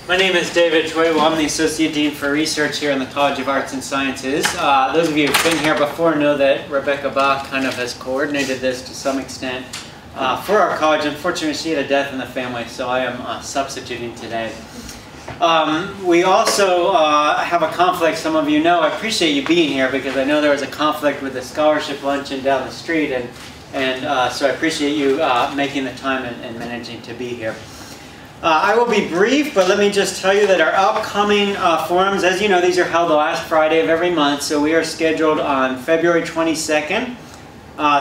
My name is David Choi. I'm the Associate Dean for Research here in the College of Arts and Sciences. Those of you who've been here before know that Rebecca Bach kind of has coordinated this to some extent for our college. Unfortunately, she had a death in the family, so I am substituting today. We also have a conflict, some of you know. I appreciate you being here because I know there was a conflict with the scholarship luncheon down the street, and so I appreciate you making the time and managing to be here. I will be brief, but let me just tell you that our upcoming forums, as you know, these are held the last Friday of every month, so we are scheduled on February 22nd.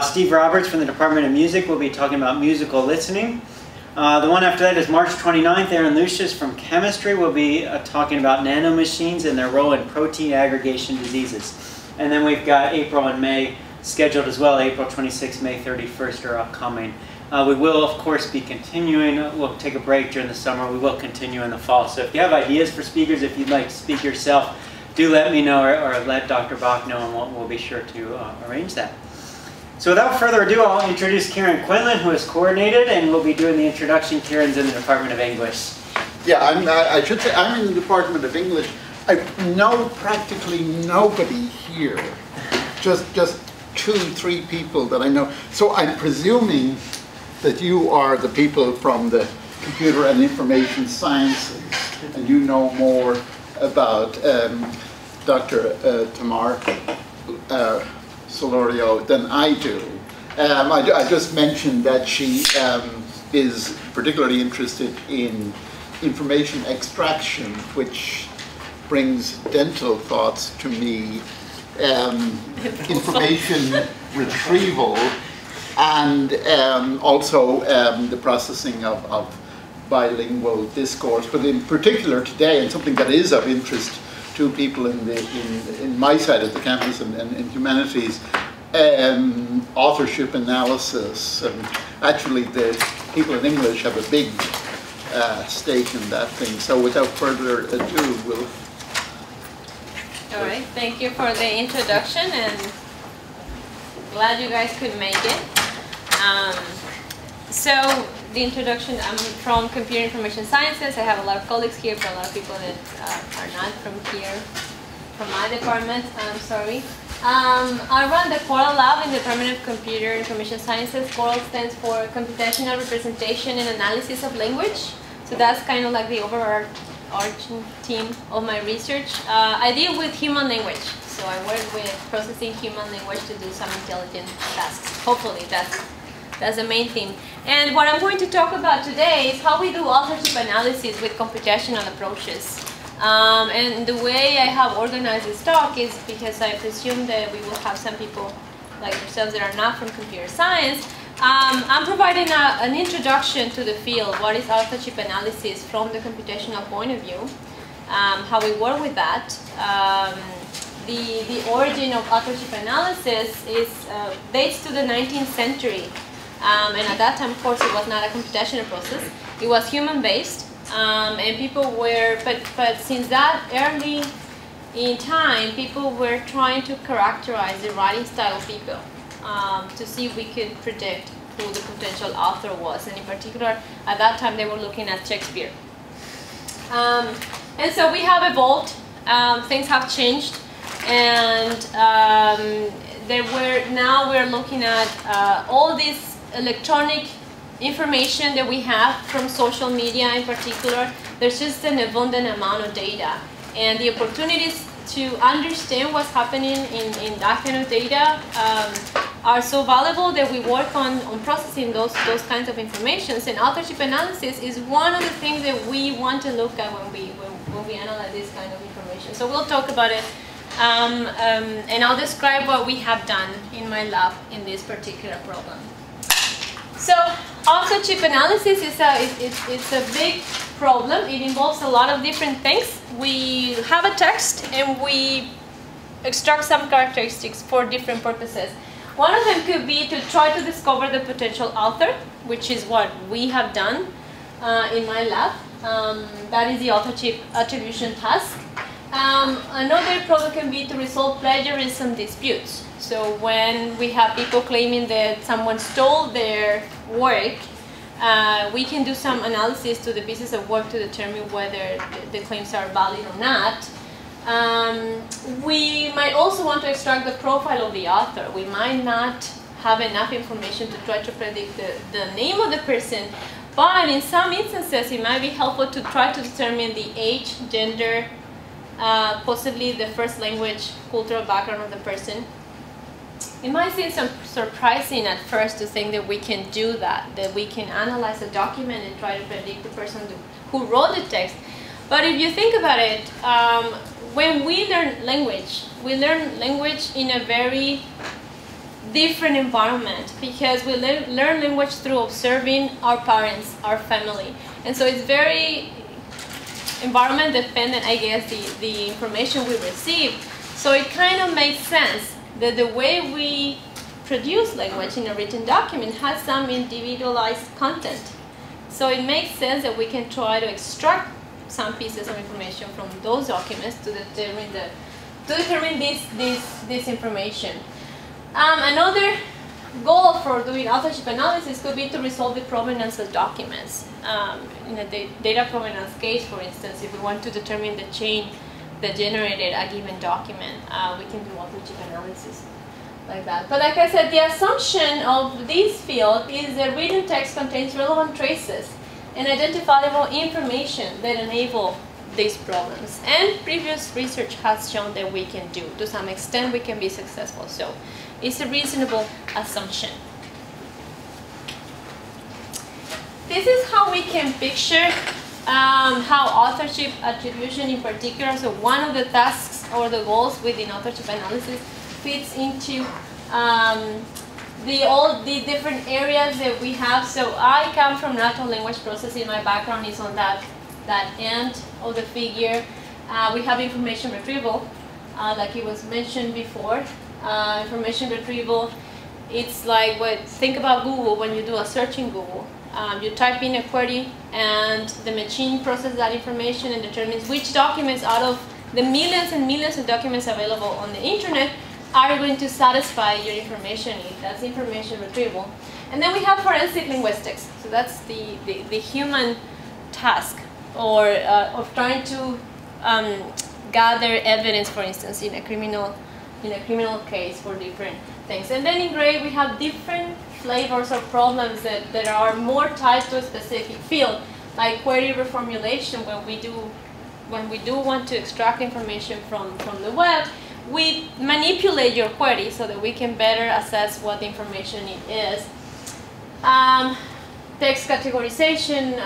Steve Roberts from the Department of Music will be talking about musical listening. The one after that is March 29th. Aaron Lucius from Chemistry will be talking about nanomachines and their role in protein aggregation diseases. And then we've got April and May scheduled as well. April 26th, May 31st are upcoming. We will, of course, be continuing. We'll take a break during the summer. We will continue in the fall. So if you have ideas for speakers, if you'd like to speak yourself, do let me know or let Dr. Bach know, and we'll be sure to arrange that. So without further ado, I'll introduce Karen Quinlan, who has coordinated, and we'll be doing the introduction. Karen's in the Department of English. Yeah, I should say I'm in the Department of English. I know practically nobody here, just 2-3 people that I know. So I'm presuming that you are the people from the computer and information sciences, and you know more about Dr. Thamar Solorio than I do. I just mentioned that she is particularly interested in information extraction, which brings dental thoughts to me, information retrieval, and also the processing of bilingual discourse. But in particular today, and something that is of interest to people in my side of the campus and in humanities, authorship analysis. Actually, the people in English have a big stake in that thing. So without further ado, we'll... All right, thank you for the introduction, and glad you guys could make it. So the introduction, I'm from Computer Information Sciences. I have a lot of colleagues here, but a lot of people that are not from here, from my department, I'm sorry. I run the Coral Lab in the Department of Computer Information Sciences. Coral stands for Computational Representation and Analysis of Language. So that's kind of like the overarching theme of my research. I deal with human language. So I work with processing human language to do some intelligent tasks. Hopefully that's the main theme. And what I'm going to talk about today is how we do authorship analysis with computational approaches. And the way I have organized this talk is because I presume that we will have some people like yourselves that are not from computer science. I'm providing an introduction to the field. What is authorship analysis from the computational point of view? How we work with that. The origin of authorship analysis dates to the 19th century. And at that time, of course, it was not a computational process. It was human-based, and people were, but since that early in time, people were trying to characterize the writing style of people to see if we could predict who the potential author was. And in particular, at that time, they were looking at Shakespeare. And so we have evolved. Things have changed, and now we're looking at all this electronic information that we have from social media in particular. There's just an abundant amount of data, and the opportunities to understand what's happening in that kind of data are so valuable that we work on processing those kinds of informations. And authorship analysis is one of the things that we want to look at when we analyze this kind of information. So we'll talk about it, and I'll describe what we have done in my lab in this particular problem. So authorship analysis is a big problem. It involves a lot of different things. We have a text and we extract some characteristics for different purposes. One of them could be to try to discover the potential author, which is what we have done in my lab. That is the authorship attribution task. Another problem can be to resolve plagiarism disputes. So when we have people claiming that someone stole their work, we can do some analysis to the pieces of work to determine whether the claims are valid or not. We might also want to extract the profile of the author. We might not have enough information to try to predict the name of the person, but in some instances it might be helpful to try to determine the age, gender, possibly the first language, cultural background of the person. It might seem surprising at first to think that we can do that we can analyze a document and try to predict the person who wrote the text. But if you think about it, when we learn language in a very different environment, because we learn language through observing our parents, our family. And so it's very environment dependent, I guess, the information we receive. So it kind of makes sense that the way we produce language in a written document has some individualized content. So it makes sense that we can try to extract some pieces of information from those documents to determine this information. Another goal for doing authorship analysis could be to resolve the provenance of documents. In a data provenance case, for instance, if we want to determine the chain that generated a given document, we can do authorship analysis like that. But like I said, the assumption of this field is that written text contains relevant traces and identifiable information that enable these problems. And previous research has shown that we can do. To some extent, we can be successful. So it's a reasonable assumption. This is how we can picture how authorship attribution in particular, so one of the tasks or the goals within authorship analysis fits into all the different areas that we have. So I come from natural language processing. My background is on that end of the figure. We have information retrieval, like it was mentioned before. Information retrieval, it's like think about Google. When you do a search in Google, you type in a query and the machine processes that information and determines which documents out of the millions and millions of documents available on the internet are going to satisfy your information need. That's information retrieval. And then we have forensic linguistics. So that's the human task of trying to gather evidence, for instance, in a criminal case for different things. And then in gray we have different flavors of problems that are more tied to a specific field, like query reformulation. When we do want to extract information from the web, we manipulate your query so that we can better assess what the information it is. Text categorization,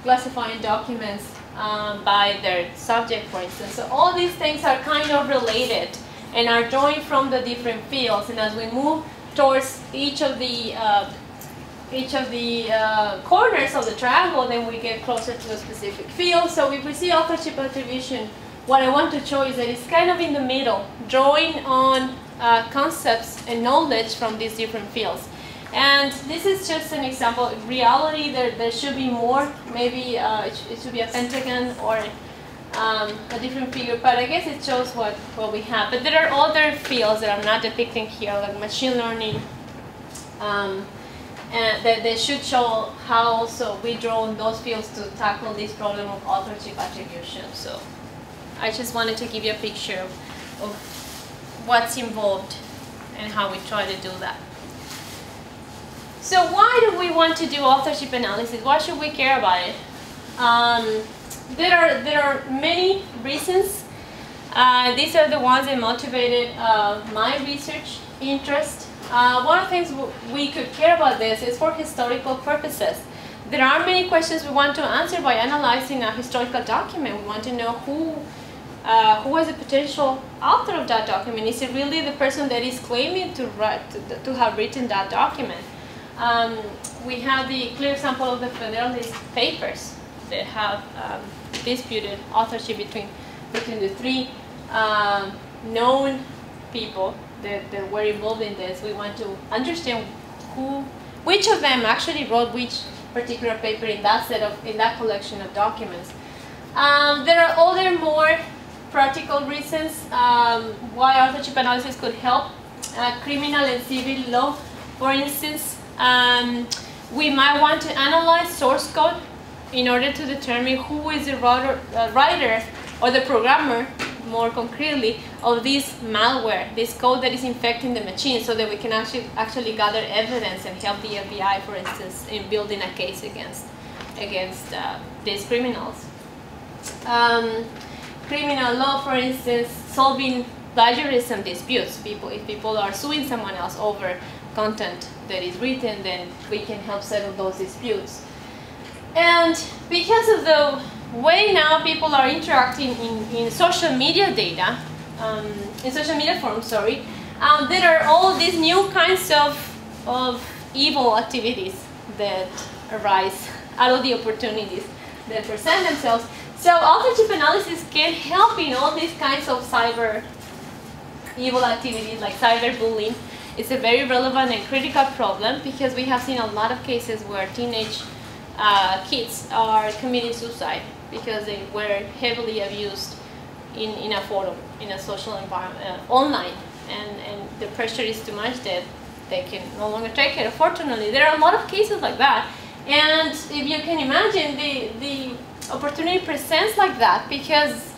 classifying documents by their subject, for instance. So all these things are kind of related and are joined from the different fields. And as we move towards each of the corners of the triangle, then we get closer to a specific field. So if we see authorship attribution, what I want to show is that it's kind of in the middle, drawing on concepts and knowledge from these different fields. And this is just an example. In reality, there should be more. Maybe it should be a pentagon or a different figure, but I guess it shows what we have. But there are other fields that I'm not depicting here, like machine learning, and that they should show how also we draw on those fields to tackle this problem of authorship attribution. So I just wanted to give you a picture of what's involved and how we try to do that. So why do we want to do authorship analysis? Why should we care about it? There are many reasons. These are the ones that motivated my research interest. One of the things we could care about this is for historical purposes. There are many questions we want to answer by analyzing a historical document. We want to know who is the potential author of that document. Is it really the person that is claiming to have written that document? We have the clear example of the Federalist Papers that have disputed authorship between the three known people that were involved in this. We want to understand which of them actually wrote which particular paper in that collection of documents. There are other more practical reasons why authorship analysis could help criminal and civil law. For instance, We might want to analyze source code in order to determine who is the writer or the programmer, more concretely, of this malware, this code that is infecting the machine, so that we can actually gather evidence and help the FBI, for instance, in building a case against these criminals. Criminal law, for instance, solving plagiarism disputes. If people are suing someone else over content that is written, then we can help settle those disputes. And because of the way now people are interacting in social media data, in social media forums, sorry, there are all these new kinds of evil activities that arise out of the opportunities that present themselves. So authorship analysis can help in all these kinds of cyber evil activities like cyberbullying. It's a very relevant and critical problem because we have seen a lot of cases where teenage kids are committing suicide because they were heavily abused in a forum, in a social environment, online, and the pressure is too much that they can no longer take it. Unfortunately, there are a lot of cases like that, and if you can imagine, the opportunity presents like that because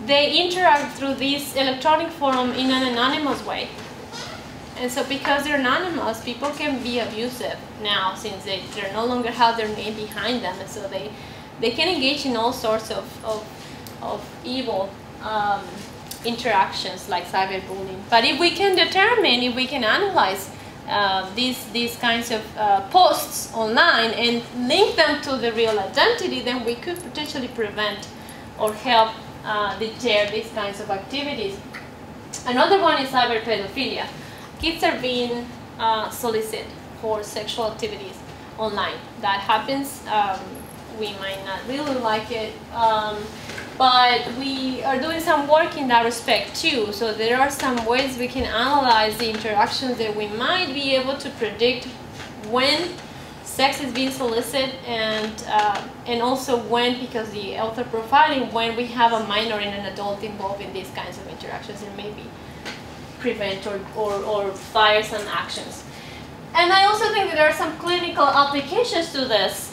they interact through this electronic forum in an anonymous way. And so because they're anonymous, people can be abusive now since they no longer have their name behind them, and so they can engage in all sorts of evil interactions like cyberbullying. But if we can determine, if we can analyze these kinds of posts online and link them to the real identity, then we could potentially prevent or help deter these kinds of activities. Another one is cyber pedophilia. Kids are being solicited for sexual activities online. That happens. We might not really like it, but we are doing some work in that respect too. So there are some ways we can analyze the interactions that we might be able to predict when sex is being solicited, and also when, because the author profiling, when we have a minor and an adult involved in these kinds of interactions, and maybe prevent or fire some actions. And I also think that there are some clinical applications to this.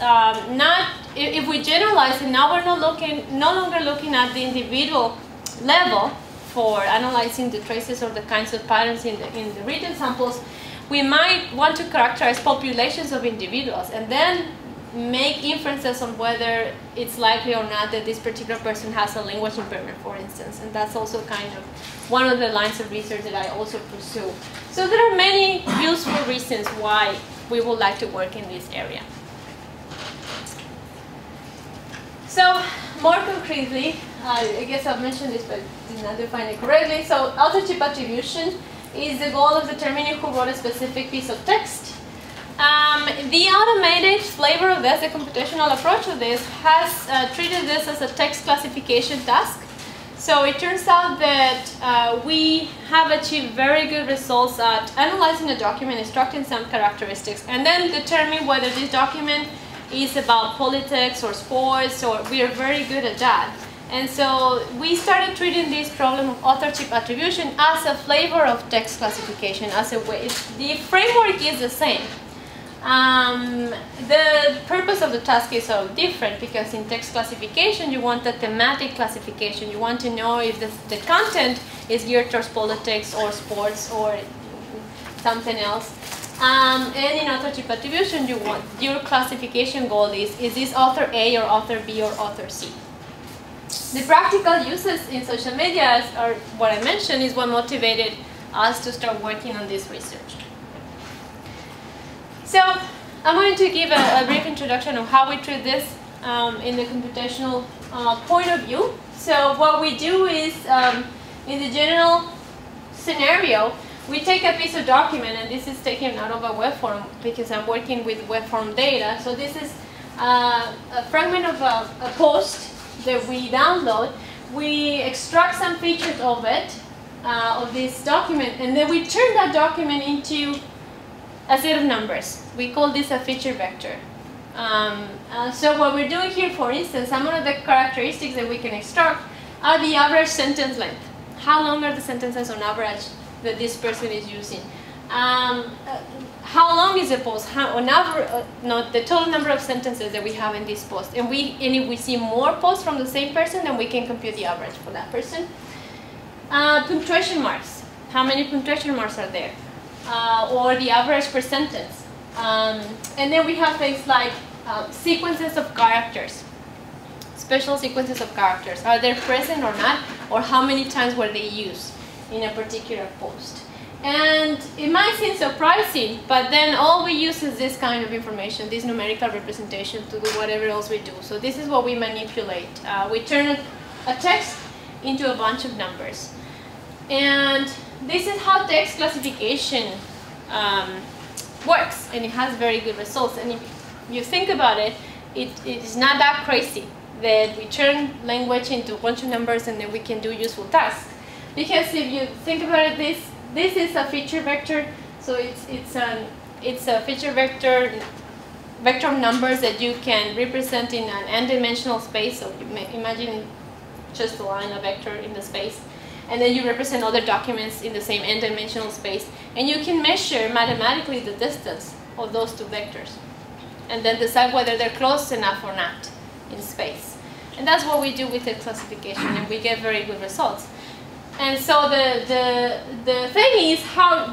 If we generalize, and now we're no longer looking at the individual level for analyzing the traces or the kinds of patterns in the written samples, we might want to characterize populations of individuals and then make inferences on whether it's likely or not that this particular person has a language impairment, for instance. And that's also kind of one of the lines of research that I also pursue. So there are many useful reasons why we would like to work in this area. So more concretely, I guess I've mentioned this but did not define it correctly. So authorship attribution is the goal of determining who wrote a specific piece of text. The automated flavor of this, the computational approach of this, has treated this as a text classification task. So it turns out that we have achieved very good results at analyzing a document, extracting some characteristics, and then determine whether this document is about politics or sports, or we are very good at that. And so we started treating this problem of authorship attribution as a flavor of text classification, as a way. The framework is the same. The purpose of the task is so different because in text classification you want a thematic classification. You want to know if the content is geared towards politics or sports or something else. And in authorship attribution, your classification goal is this author A or author B or author C? The practical uses in social media, or what I mentioned, is what motivated us to start working on this research. So I'm going to give a brief introduction of how we treat this in the computational point of view. So what we do is, in the general scenario, we take a piece of document, and this is taken out of a web form because I'm working with web form data. So this is a fragment of a post that we download. We extract some features of it, of this document, and then we turn that document into a set of numbers. We call this a feature vector. So what we're doing here, for instance, some of the characteristics that we can extract are the average sentence length. How long are the sentences on average that this person is using? how long is the post, the total number of sentences that we have in this post. And if we see more posts from the same person, then we can compute the average for that person. Punctuation marks. How many punctuation marks are there? Or the average per sentence. And then we have things like sequences of characters. Special sequences of characters. Are they present or not? Or how many times were they used in a particular post? And it might seem surprising, but then all we use is this kind of information, this numerical representation, to do whatever else we do. So this is what we manipulate. We turn a text into a bunch of numbers. And this is how text classification works, and it has very good results. And if you think about it, it is not that crazy that we turn language into a bunch of numbers and then we can do useful tasks. Because if you think about it, this is a feature vector, so it's a feature vector of numbers that you can represent in an n-dimensional space. So you may imagine just a line, a vector in the space, and then you represent other documents in the same n-dimensional space, and you can measure mathematically the distance of those two vectors, and then decide whether they're close enough or not in space. And that's what we do with the classification, and we get very good results. And so the thing is,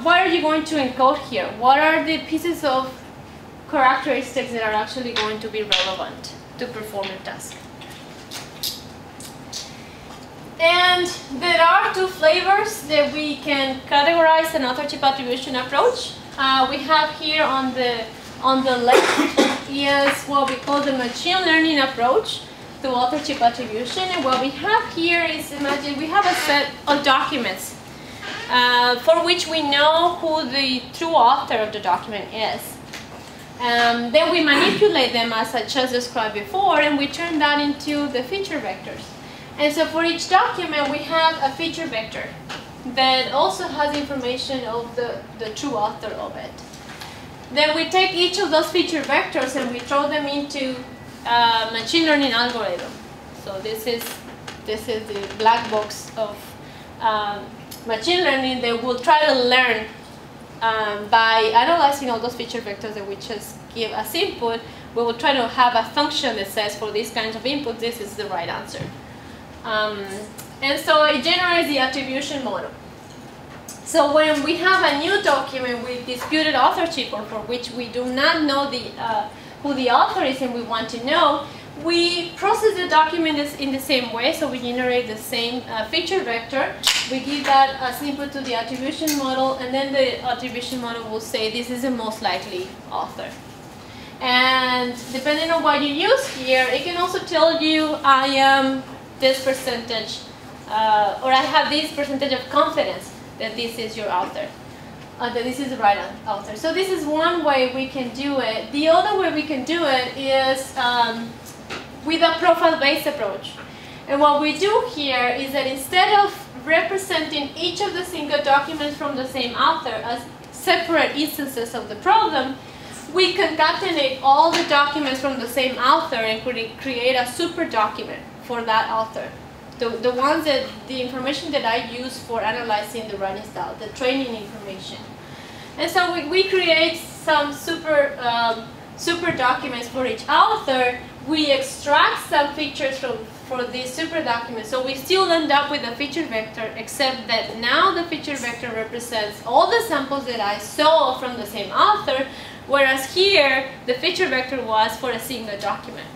what are you going to encode here? What are the pieces of characteristics that are actually going to be relevant to perform a task? And there are two flavors that we can categorize an authorship attribution approach. We have here on the left is what we call the machine learning approach to authorship attribution, and what we have here is, imagine we have a set of documents for which we know who the true author of the document is. Then we manipulate them as I just described before, and we turn that into the feature vectors. And so for each document we have a feature vector that also has information of the true author of it. Then we take each of those feature vectors and we throw them into machine learning algorithm. So this is the black box of machine learning that will try to learn by analyzing all those feature vectors that we just give as input. We will try to have a function that says for these kinds of input, this is the right answer. And so it generates the attribution model. So when we have a new document with disputed authorship, or for which we do not know who the author is and we want to know, we process the document in the same way. So we generate the same feature vector. We give that as input to the attribution model, and then the attribution model will say this is the most likely author. And depending on what you use here, it can also tell you I am this percentage, or I have this percentage of confidence that this is your author. That this is the right author. So this is one way we can do it. The other way we can do it is with a profile-based approach. And what we do here is that instead of representing each of the single documents from the same author as separate instances of the problem, we concatenate all the documents from the same author and create a super document for that author. The ones that, the information that I use for analyzing the writing style, the training information. And so we create some super documents for each author. We extract some features for these super documents. So we still end up with a feature vector, except that now the feature vector represents all the samples that I saw from the same author, whereas here the feature vector was for a single document.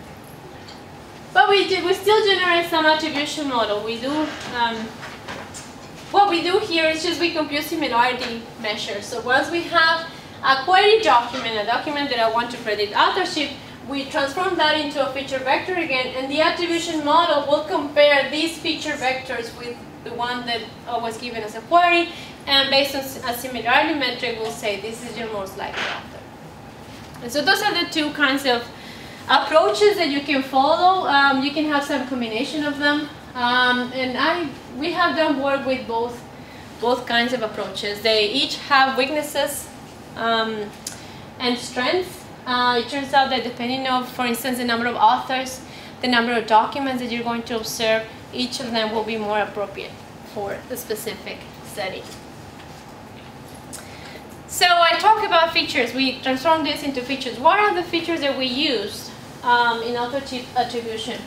But we still generate some attribution model. We do, what we do here is just we compute similarity measures. So once we have a query document, a document that I want to predict authorship, we transform that into a feature vector again, and the attribution model will compare these feature vectors with the one that was given as a query, and based on a similarity metric, we'll say this is your most likely author. And so those are the two kinds of approaches that you can follow. You can have some combination of them, and we have done work with both kinds of approaches. They each have weaknesses and strengths. It turns out that depending on, for instance, the number of authors, the number of documents that you're going to observe, each of them will be more appropriate for the specific setting. So I talk about features. We transform this into features. What are the features that we use in authorship attribution?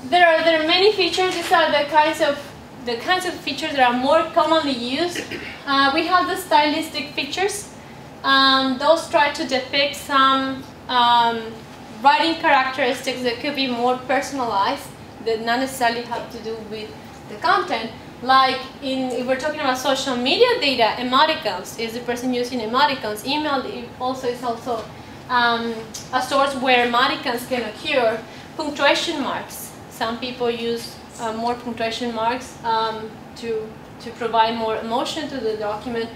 There are many features. These are the kinds of features that are more commonly used. We have the stylistic features. Those try to depict some writing characteristics that could be more personalized, that not necessarily have to do with the content. Like if we're talking about social media data, emoticons, is the person using emoticons. Email also is also a source where emoticons can occur. Punctuation marks. Some people use more punctuation marks to provide more emotion to the document.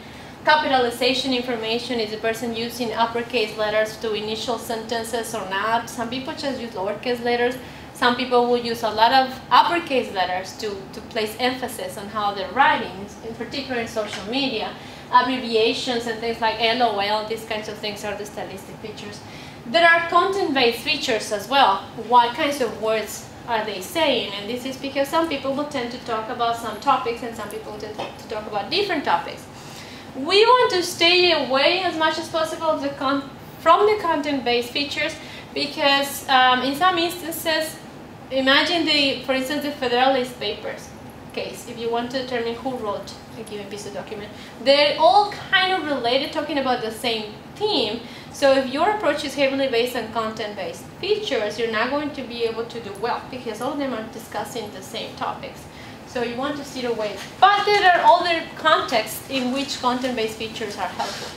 Capitalization information, is the person using uppercase letters to initial sentences or not. Some people just use lowercase letters. Some people will use a lot of uppercase letters to place emphasis on how they're writing, in particular in social media. Abbreviations and things like LOL, these kinds of things are the stylistic features. There are content-based features as well. What kinds of words are they saying? And this is because some people will tend to talk about some topics and some people tend to talk about different topics. We want to stay away as much as possible from the content-based features because in some instances, imagine for instance, the Federalist Papers case. If you want to determine who wrote a given piece of document, they're all kind of related, talking about the same theme. So if your approach is heavily based on content-based features, you're not going to be able to do well because all of them are discussing the same topics. So you want to steer away. But there are other contexts in which content-based features are helpful.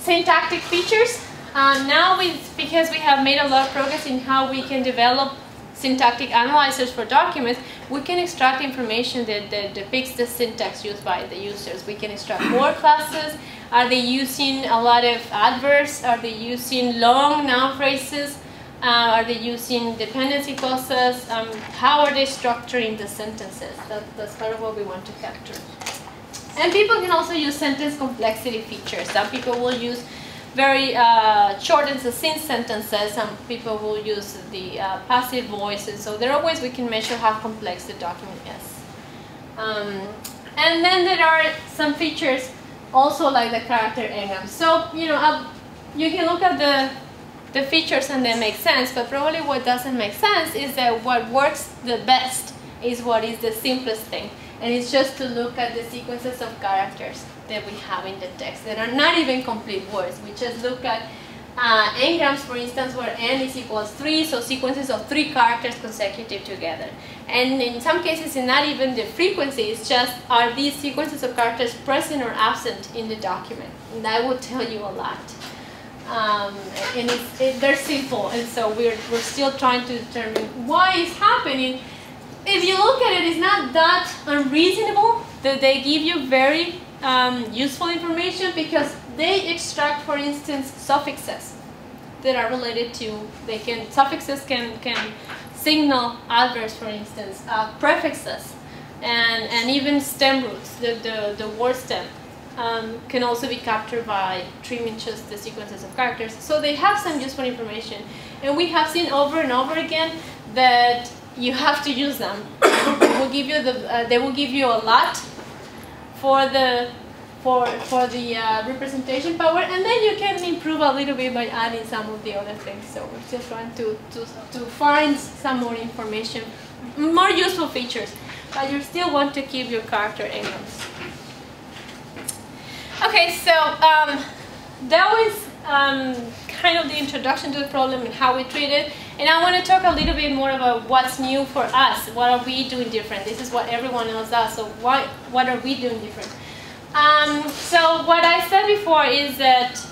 Syntactic features. Now, because we have made a lot of progress in how we can develop syntactic analyzers for documents, we can extract information that depicts the syntax used by the users. We can extract word classes. Are they using a lot of adverbs? Are they using long noun phrases? Are they using dependency clauses? How are they structuring the sentences? That's part of what we want to capture. And people can also use sentence complexity features. Some people will use very short and succinct sentences. Some people will use the passive voice. And so there are ways we can measure how complex the document is. And then there are some features also like the character engrams. So, you can look at the features and they make sense, but probably what doesn't make sense is that what works the best is what is the simplest thing. And it's just to look at the sequences of characters that we have in the text that are not even complete words. We just look at engrams, for instance, where n is equals 3, so sequences of 3 characters consecutive together. And in some cases, it's not even the frequency, it's just are these sequences of characters present or absent in the document. And that will tell you a lot. And they're simple, and so we're still trying to determine why it's happening. If you look at it, it's not that unreasonable that they give you very useful information because they extract, for instance, suffixes that are related to, suffixes can signal adverbs, for instance, prefixes, and even stem roots, the word stem. Can also be captured by trimming just the sequences of characters. So they have some useful information. And we have seen over and over again that you have to use them. They will give you a lot for the representation power, and then you can improve a little bit by adding some of the other things. So we're still trying to find some more information, more useful features, but you still want to keep your character engrams. Okay, so that was kind of the introduction to the problem and how we treat it. And I want to talk a little bit more about what's new for us. What are we doing different? This is what everyone else does, so what are we doing different? So what I said before is that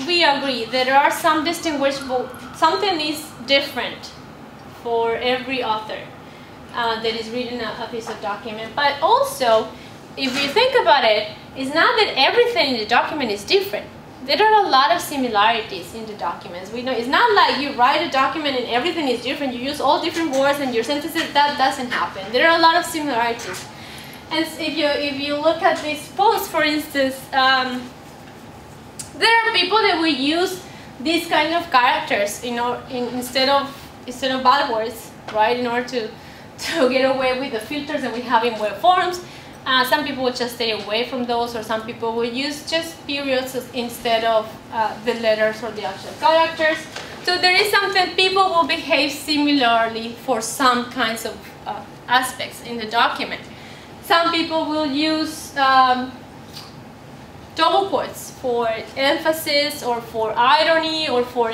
we agree that there are some distinguishable, something is different for every author that is reading a piece of document. But also, if you think about it, it's not that everything in the document is different. There are a lot of similarities in the documents. We know it's not like you write a document and everything is different. You use all different words and your sentences. That doesn't happen. There are a lot of similarities. And if you look at this post, for instance, there are people that will use these kind of characters, instead of bad words, right? In order to get away with the filters that we have in web forms. Some people will just stay away from those, or some people will use just periods instead of the letters or the actual characters. So there is something, people will behave similarly for some kinds of aspects in the document. Some people will use double quotes for emphasis or for irony or for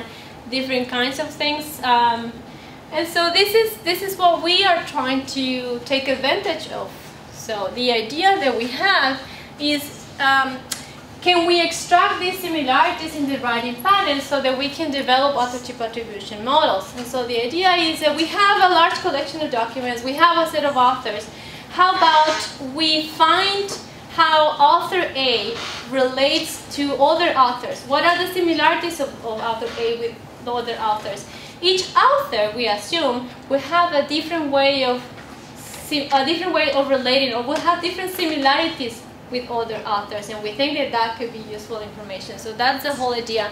different kinds of things. And so this is what we are trying to take advantage of. So the idea that we have is, can we extract these similarities in the writing patterns so that we can develop authorship attribution models? And so the idea is that we have a large collection of documents, we have a set of authors. How about we find how author A relates to other authors? What are the similarities of author A with the other authors? Each author, we assume, will have a different way of relating, or will have different similarities with other authors, and we think that that could be useful information. So that's the whole idea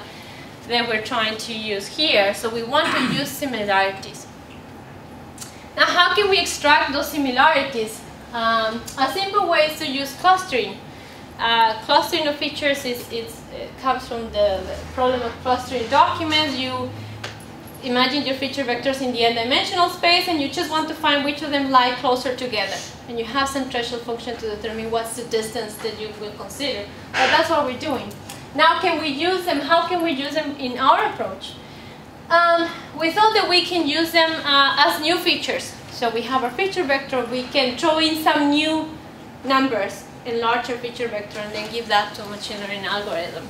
that we're trying to use here. So we want to use similarities. Now, how can we extract those similarities? A simple way is to use clustering. Clustering of features comes from the problem of clustering documents. You imagine your feature vectors in the n-dimensional space, and you just want to find which of them lie closer together. And you have some threshold function to determine what's the distance that you will consider. But that's what we're doing. Now, can we use them? How can we use them in our approach? We thought that we can use them as new features. So we have our feature vector, we can throw in some new numbers, enlarge our feature vector, and then give that to a machine learning algorithm.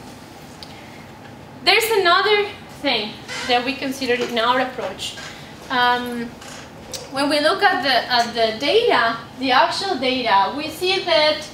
There's another thing that we considered in our approach. When we look at the data, the actual data, we see that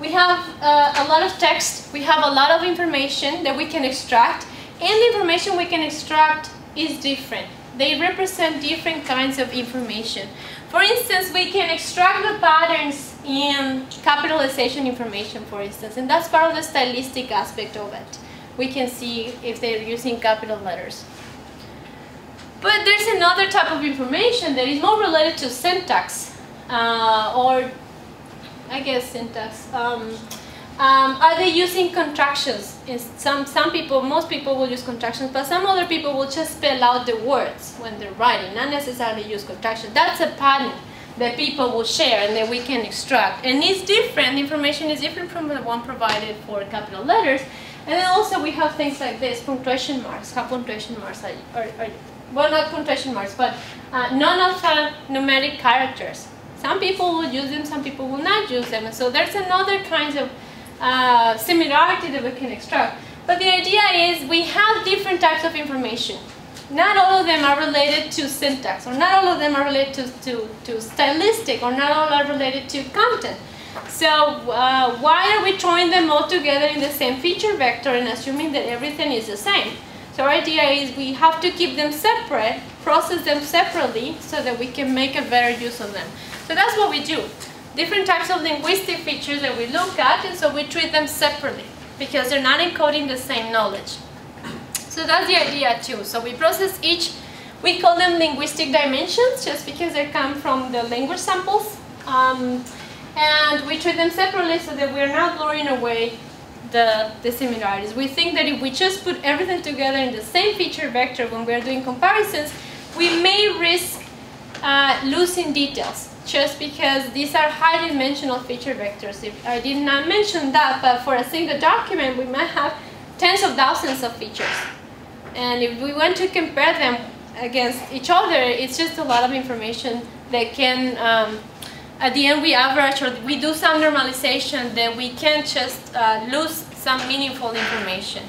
we have a lot of text, we have a lot of information that we can extract, and the information we can extract is different. They represent different kinds of information. For instance, we can extract the patterns in capitalization information, for instance, and that's part of the stylistic aspect of it. We can see if they're using capital letters. But there's another type of information that is more related to syntax, or I guess syntax. Are they using contractions? Some people, most people will use contractions, but some other people will just spell out the words when they're writing, not necessarily use contractions. That's a pattern that people will share and that we can extract. And it's different, information is different from the one provided for capital letters. And then also we have things like this, punctuation marks. How punctuation marks are well, not punctuation marks, but non-alphanumeric characters. Some people will use them, some people will not use them. And so there's another kind of similarity that we can extract. But the idea is we have different types of information. Not all of them are related to syntax, or not all of them are related to stylistic, or not all are related to content. So why are we throwing them all together in the same feature vector and assuming that everything is the same? So our idea is we have to keep them separate, process them separately, so that we can make a better use of them. So that's what we do. Different types of linguistic features that we look at, and so we treat them separately because they're not encoding the same knowledge. So that's the idea too. So we process each, we call them linguistic dimensions just because they come from the language samples. And we treat them separately so that we're not blurring away the similarities. We think that if we just put everything together in the same feature vector when we're doing comparisons, we may risk losing details, just because these are high-dimensional feature vectors. If I did not mention that, but for a single document, we might have tens of thousands of features. And if we want to compare them against each other, it's just a lot of information that can, at the end we average, or we do some normalization that we can't just lose some meaningful information.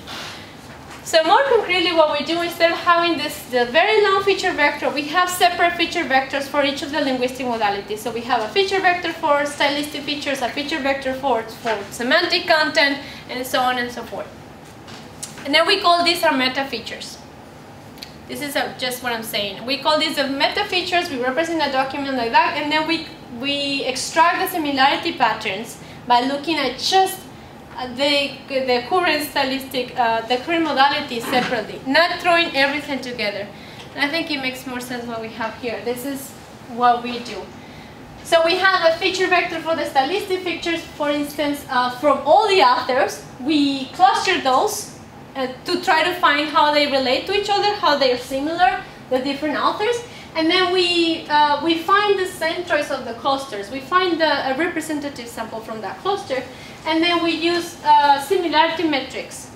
So more concretely, what we do, instead of having the very long feature vector, we have separate feature vectors for each of the linguistic modalities. So we have a feature vector for stylistic features, a feature vector for semantic content, and so on and so forth. And then we call these our meta features. This is just what I'm saying. We call these the meta features. We represent a document like that, and then we extract the similarity patterns by looking at just the current stylistic, the current modality separately, not throwing everything together. And I think it makes more sense what we have here. This is what we do. So we have a feature vector for the stylistic features, for instance, from all the authors. We cluster those to try to find how they relate to each other, how they are similar, the different authors. And then we find the centroids of the clusters. We find a representative sample from that cluster. And then we use similarity metrics.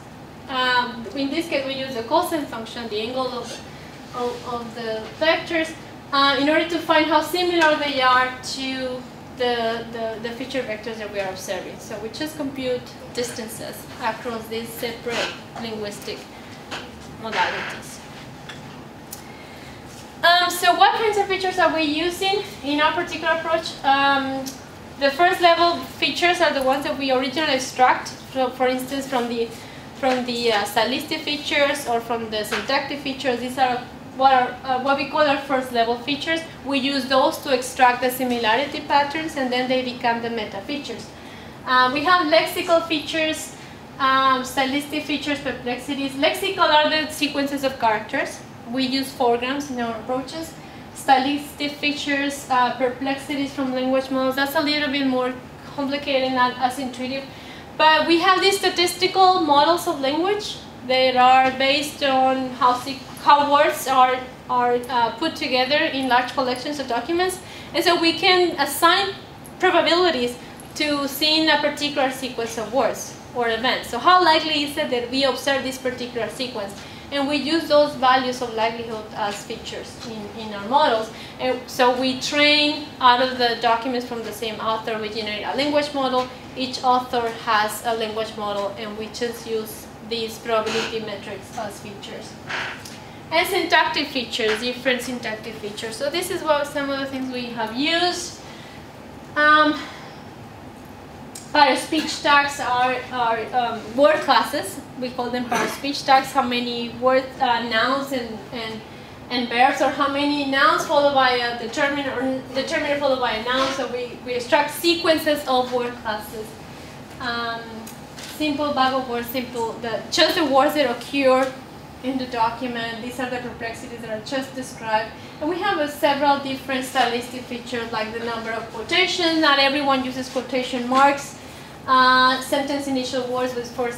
In this case, we use the cosine function, the angle of the vectors, in order to find how similar they are to the feature vectors that we are observing. So we just compute distances across these separate linguistic modalities. So what kinds of features are we using in our particular approach? The first level features are the ones that we originally extract, for instance, from the stylistic features or from the syntactic features. These are what we call our first level features. We use those to extract the similarity patterns, and then they become the meta features. We have lexical features, stylistic features, perplexities. Lexical are the sequences of characters. We use foregrams in our approaches. Stylistic features, perplexities from language models. That's a little bit more complicated, not as intuitive. But we have these statistical models of language that are based on how words are put together in large collections of documents. And so we can assign probabilities to seeing a particular sequence of words or events. So how likely is it that we observe this particular sequence? And we use those values of likelihood as features in our models. And so we train out of the documents from the same author, we generate a language model. Each author has a language model, and we just use these probability metrics as features. And syntactic features, different syntactic features. So this is what some of the things we have used. Para-speech tags are word classes. We call them para-speech tags. How many nouns and verbs, or how many nouns followed by a determiner, or determiner followed by a noun. So we extract sequences of word classes. Simple bag of words, just the words that occur in the document. These are the perplexities that are just described. And we have several different stylistic features, like the number of quotations. Not everyone uses quotation marks. Sentence initial words with first